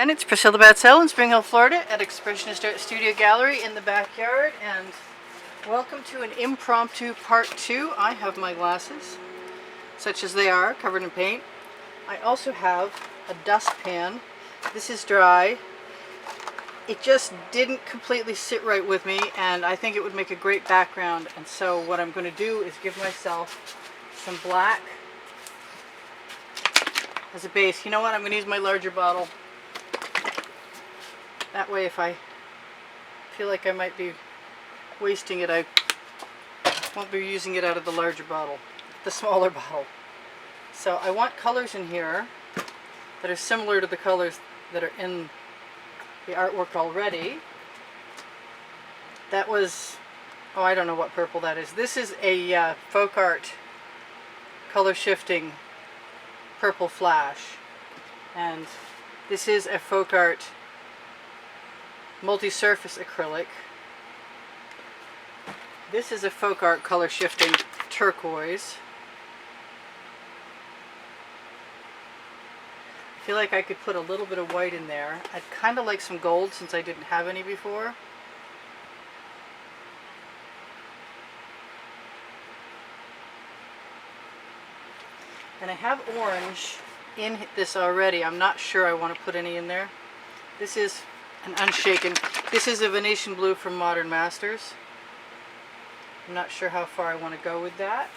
And it's Priscilla Batzell in Spring Hill, Florida at Expressionist Art Studio Gallery in the backyard, and welcome to an impromptu part 2. I have my glasses, such as they are, covered in paint. I also have a dustpan. This is dry. It just didn't completely sit right with me, and I think it would make a great background, and so what I'm going to do is give myself some black as a base. You know what? I'm going to use my larger bottle. That way, if I feel like I might be wasting it, I won't be using it out of the larger bottle, the smaller bottle. So I want colors in here that are similar to the colors that are in the artwork already. That was, oh, I don't know what purple that is. This is a folk art color shifting purple flash, and this is a folk art multi-surface acrylic. This is a folk art color shifting turquoise. I feel like I could put a little bit of white in there. I'd kind of like some gold since I didn't have any before. And I have orange in this already. I'm not sure I want to put any in there. This is an unshaken. This is a Venetian blue from Modern Masters. I'm not sure how far I want to go with that.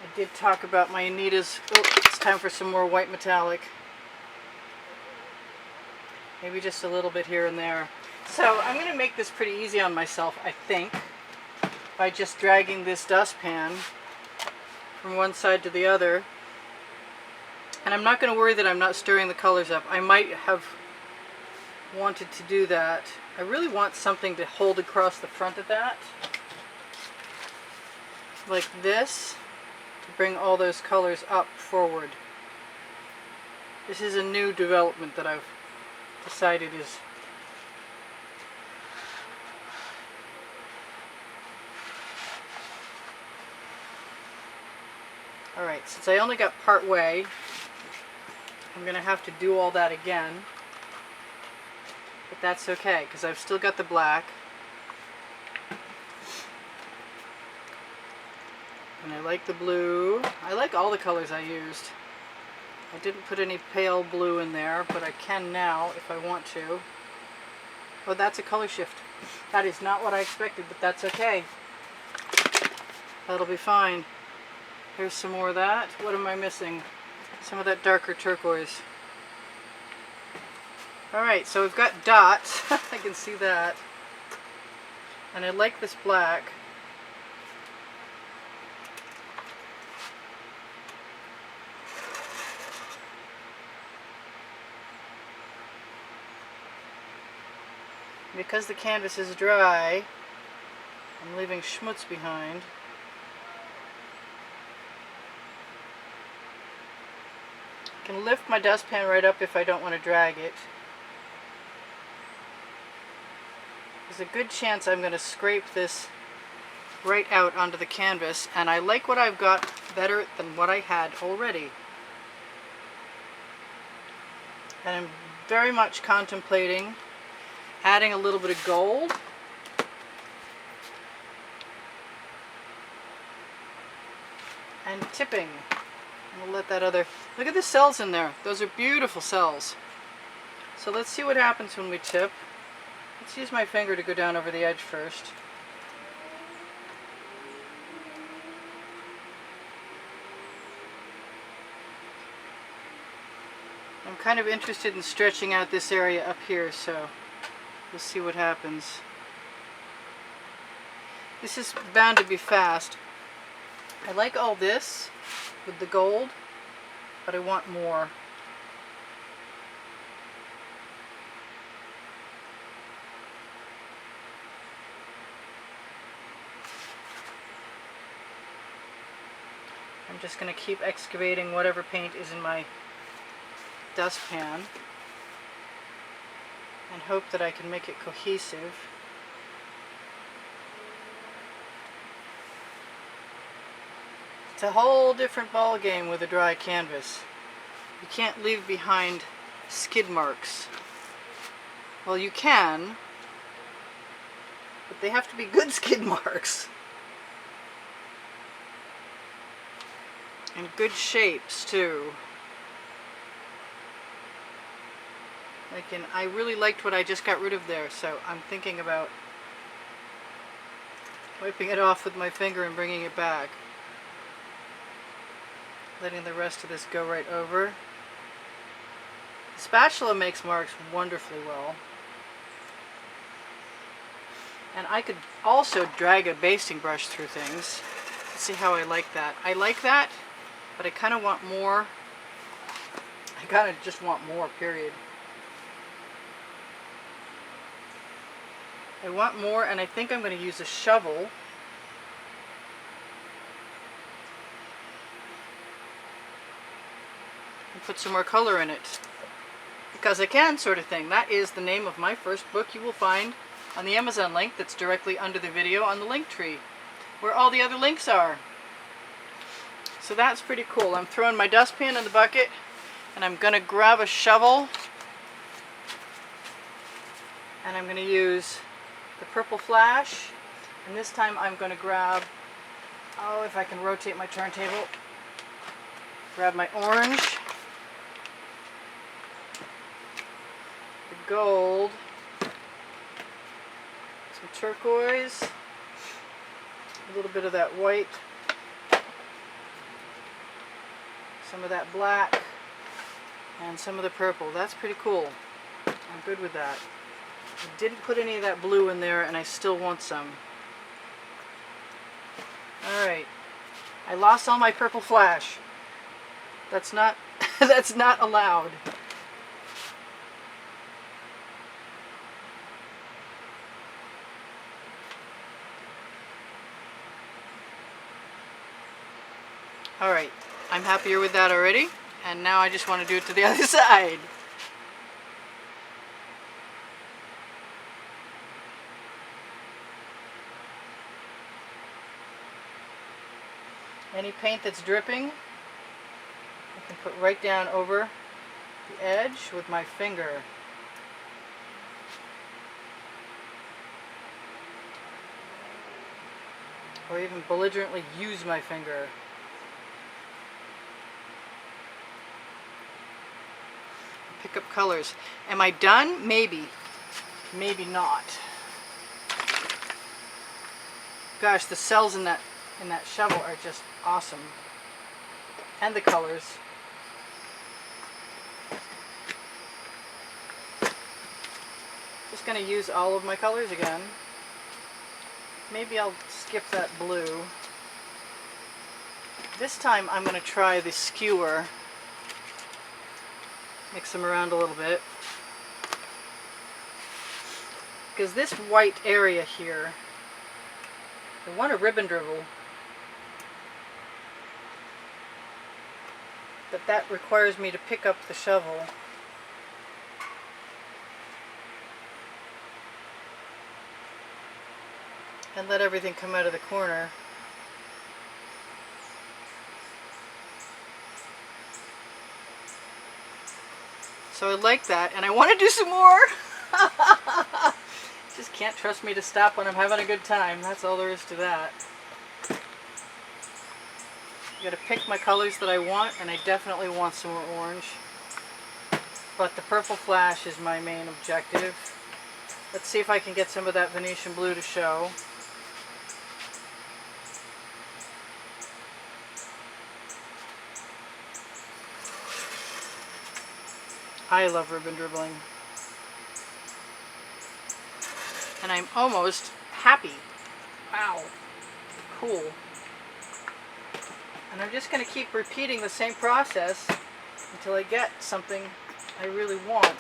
I did talk about my Anita's. Oh, it's time for some more white metallic. Maybe just a little bit here and there. So I'm going to make this pretty easy on myself, I think, by just dragging this dustpan from one side to the other. And I'm not going to worry that I'm not stirring the colors up. I might have wanted to do that. I really want something to hold across the front of that, like this, to bring all those colors up forward. This is a new development that I've decided is alright. Since I only got part way, I'm going to have to do all that again. But that's okay, because I've still got the black. And I like the blue. I like all the colors I used. I didn't put any pale blue in there, but I can now if I want to. Oh, that's a color shift. That is not what I expected, but that's okay. That'll be fine. Here's some more of that. What am I missing? Some of that darker turquoise. Alright, so we've got dots. I can see that. And I like this black. Because the canvas is dry, I'm leaving schmutz behind. I can lift my dustpan right up if I don't want to drag it. There's a good chance I'm going to scrape this right out onto the canvas, and I like what I've got better than what I had already. And I'm very much contemplating adding a little bit of gold. And tipping. And we'll let that other... Look at the cells in there. Those are beautiful cells. So let's see what happens when we tip. Let's use my finger to go down over the edge first. I'm kind of interested in stretching out this area up here, so we'll see what happens. This is bound to be fast. I like all this with the gold, but I want more. I'm just going to keep excavating whatever paint is in my dustpan and hope that I can make it cohesive. It's a whole different ball game with a dry canvas. You can't leave behind skid marks. Well, you can, but they have to be good skid marks. And good shapes too. I really liked what I just got rid of there, so I'm thinking about wiping it off with my finger and bringing it back. Letting the rest of this go right over. The spatula makes marks wonderfully well. And I could also drag a basting brush through things. Let's see how I like that. I like that, but I kind of want more. I kind of just want more, period. I want more, and I think I'm going to use a shovel and put some more color in it. Because I can, sort of thing. That is the name of my first book you will find on the Amazon link that's directly under the video on the link tree, where all the other links are. So that's pretty cool. I'm throwing my dustpan in the bucket, and I'm going to grab a shovel, and I'm going to use the purple flash, and this time I'm going to grab, oh, if I can rotate my turntable, grab my orange, the gold, some turquoise, a little bit of that white, some of that black, and some of the purple. That's pretty cool. I'm good with that. I didn't put any of that blue in there, and I still want some. Alright. I lost all my purple flash. That's not that's not allowed. Alright. I'm happier with that already, and now I just want to do it to the other side. Any paint that's dripping, I can put right down over the edge with my finger. Or even belligerently use my finger. Pick up colors. Am I done? Maybe. Maybe not. Gosh, the cells in that shovel are just awesome. And the colors. Just going to use all of my colors again. Maybe I'll skip that blue. This time I'm going to try the skewer. Mix them around a little bit. Because this white area here, I want a ribbon dribble. But that requires me to pick up the shovel. And let everything come out of the corner. So I like that, and I want to do some more. Just can't trust me to stop when I'm having a good time. That's all there is to that. I gotta pick my colors that I want, and I definitely want some more orange. But the purple flash is my main objective. Let's see if I can get some of that Venetian blue to show. I love ribbon dribbling. And I'm almost happy. Wow. Cool. And I'm just going to keep repeating the same process until I get something I really want.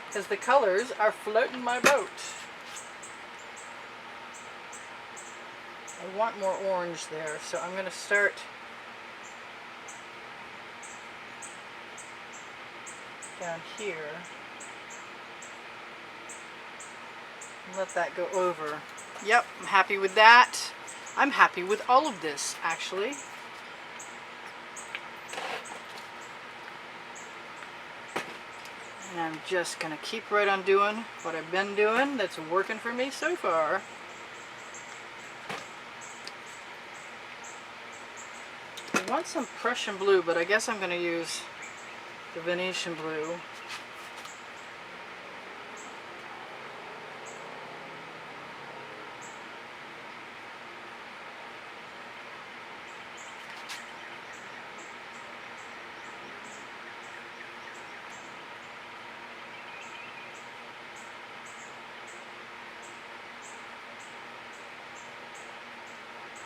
Because the colors are floating my boat. I want more orange there, so I'm going to start down here and let that go over. Yep, I'm happy with that. I'm happy with all of this, actually. And I'm just going to keep right on doing what I've been doing that's working for me so far. I want some Prussian blue, but I guess I'm going to use the Venetian blue.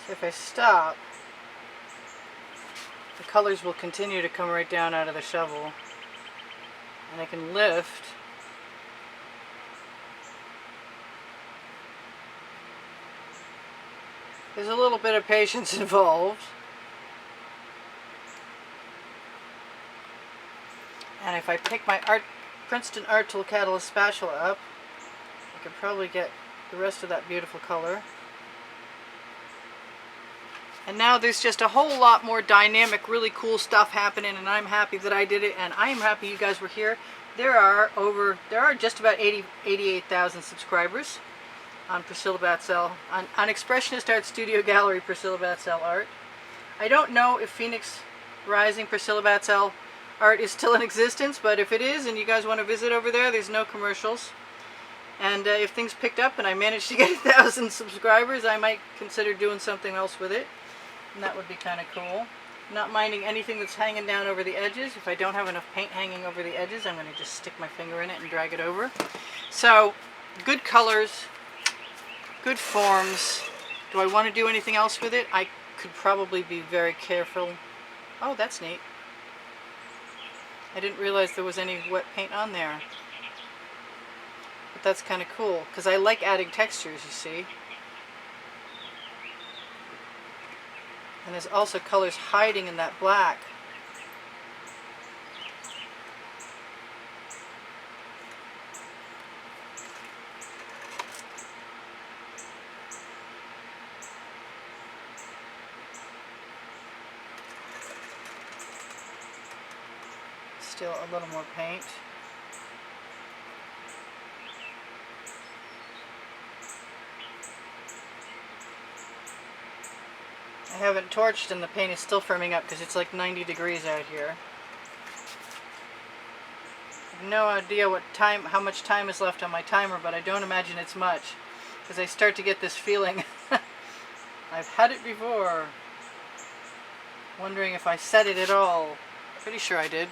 So if I stop, the colors will continue to come right down out of the shovel, and I can lift There's a little bit of patience involved. And if I pick my Princeton Art Tool Catalyst spatula up, I could probably get the rest of that beautiful color. And now there's just a whole lot more dynamic, really cool stuff happening, and I'm happy that I did it, and I am happy you guys were here. There are just about 88,000 subscribers on Priscilla Batzell, on Expressionist Art Studio Gallery Priscilla Batzell Art. I don't know if Phoenix Rising Priscilla Batzell Art is still in existence, but if it is and you guys want to visit over there, there's no commercials. And if things picked up and I managed to get 1,000 subscribers, I might consider doing something else with it. And that would be kind of cool. Not minding anything that's hanging down over the edges. If I don't have enough paint hanging over the edges, I'm going to just stick my finger in it and drag it over. So, good colors, good forms. Do I want to do anything else with it? I could probably be very careful. Oh, that's neat. I didn't realize there was any wet paint on there. But that's kind of cool, because I like adding textures, you see. And there's also colors hiding in that black. Still a little more paint. I haven't torched and the paint is still firming up because it's like 90 degrees out here. I have no idea how much time is left on my timer, but I don't imagine it's much because I start to get this feeling. I've had it before. Wondering if I set it at all. Pretty sure I did.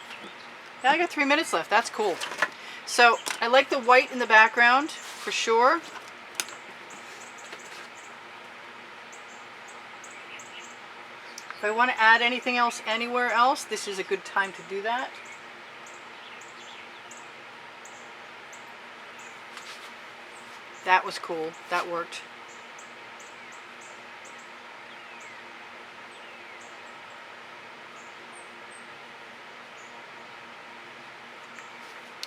Yeah, I got 3 minutes left. That's cool. So I like the white in the background for sure. If I want to add anything else anywhere else, this is a good time to do that. That was cool. That worked.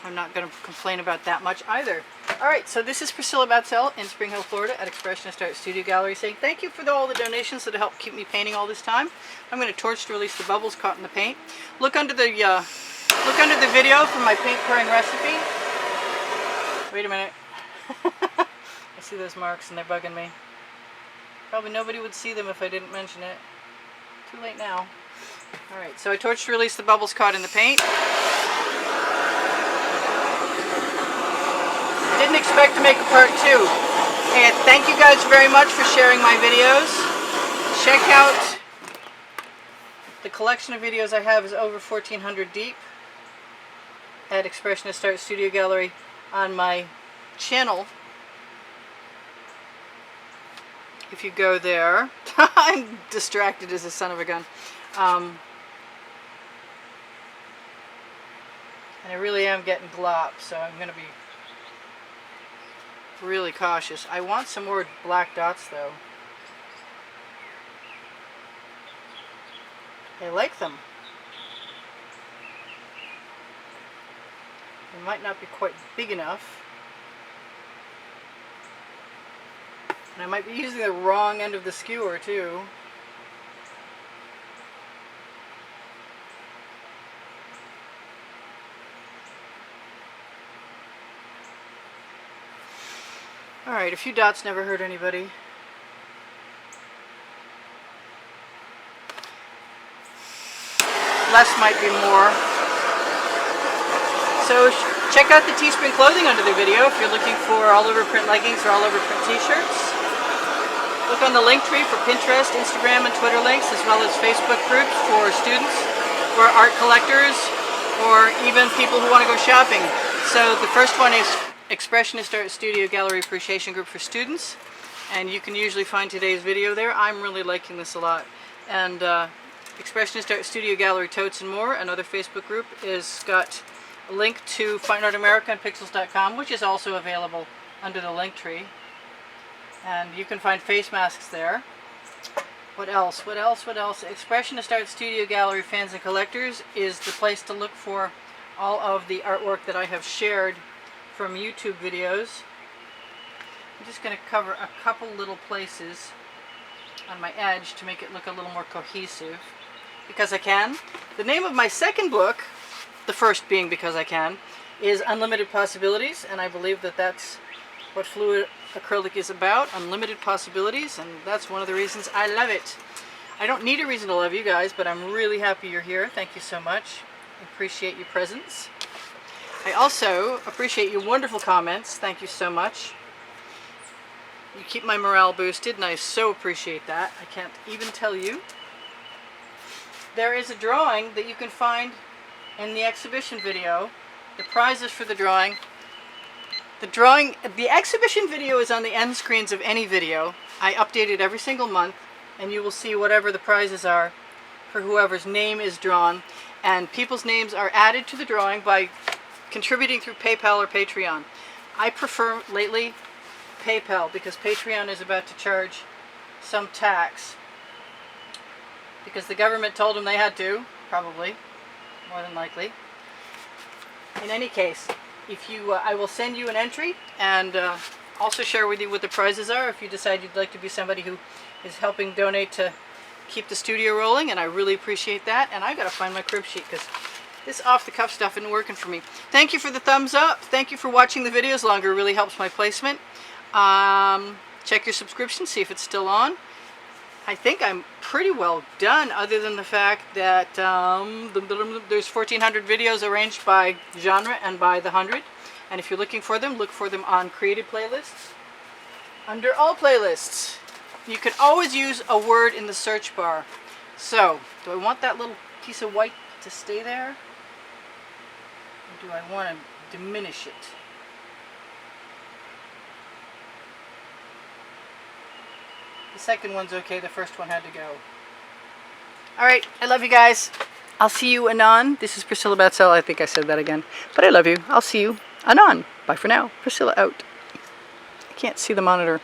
I'm not going to complain about that much either. Alright, so this is Priscilla Batzell in Spring Hill, Florida at Expressionist Art Studio Gallery saying thank you for all the donations that helped keep me painting all this time. I'm going to torch to release the bubbles caught in the paint. Look under the video for my paint pouring recipe. Wait a minute. I see those marks and they're bugging me. Probably nobody would see them if I didn't mention it. Too late now. Alright, so I torched to release the bubbles caught in the paint. Didn't expect to make a part 2. And thank you guys very much for sharing my videos. Check out the collection of videos I have is over 1,400 deep at Expressionist Art Studio Gallery on my channel. If you go there, I'm distracted as a son of a gun. And I really am getting glop, so I'm going to be really cautious. I want some more black dots though. I like them. They might not be quite big enough. And I might be using the wrong end of the skewer too. Alright, a few dots never hurt anybody. Less might be more. So check out the Teespring clothing under the video if you're looking for all over print leggings or all over print t-shirts. Look on the link tree for Pinterest, Instagram, and Twitter links, as well as Facebook groups for students or art collectors or even people who want to go shopping. So the first one is Expressionist Art Studio Gallery Appreciation Group for students, and you can usually find today's video there. I'm really liking this a lot. And Expressionist Art Studio Gallery Totes and More, another Facebook group, is got a link to Fine Art America and Pixels.com, which is also available under the link tree. And you can find face masks there. What else? What else? What else? Expressionist Art Studio Gallery Fans and Collectors is the place to look for all of the artwork that I have shared from YouTube videos. I'm just going to cover a couple little places on my edge to make it look a little more cohesive, because I can. The name of my second book, the first being Because I Can, is Unlimited Possibilities, and I believe that that's what fluid acrylic is about, unlimited possibilities, and that's one of the reasons I love it. I don't need a reason to love you guys, but I'm really happy you're here. Thank you so much. I appreciate your presence. I also appreciate your wonderful comments. Thank you so much. You keep my morale boosted, and I so appreciate that. I can't even tell you. There is a drawing that you can find in the exhibition video. The prizes for the drawing. The exhibition video is on the end screens of any video. I update it every single month, and you will see whatever the prizes are for whoever's name is drawn. And people's names are added to the drawing by contributing through PayPal or Patreon. I prefer lately PayPal because Patreon is about to charge some tax. Because the government told them they had to, probably, more than likely. In any case, if you, I will send you an entry and also share with you what the prizes are if you decide you'd like to be somebody who is helping donate to keep the studio rolling, and I really appreciate that. And I've got to find my crib sheet because this off-the-cuff stuff isn't working for me. Thank you for the thumbs up. Thank you for watching the videos longer. It really helps my placement. Check your subscription, see if it's still on. I think I'm pretty well done, other than the fact that there's 1,400 videos arranged by genre and by the 100. And if you're looking for them, look for them on created playlists. Under all playlists, you can always use a word in the search bar. So, do I want that little piece of white to stay there? Or do I want to diminish it? The second one's okay, the first one had to go. Alright, I love you guys. I'll see you anon. This is Priscilla Batzell. I think I said that again. But I love you. I'll see you anon. Bye for now. Priscilla out. I can't see the monitor.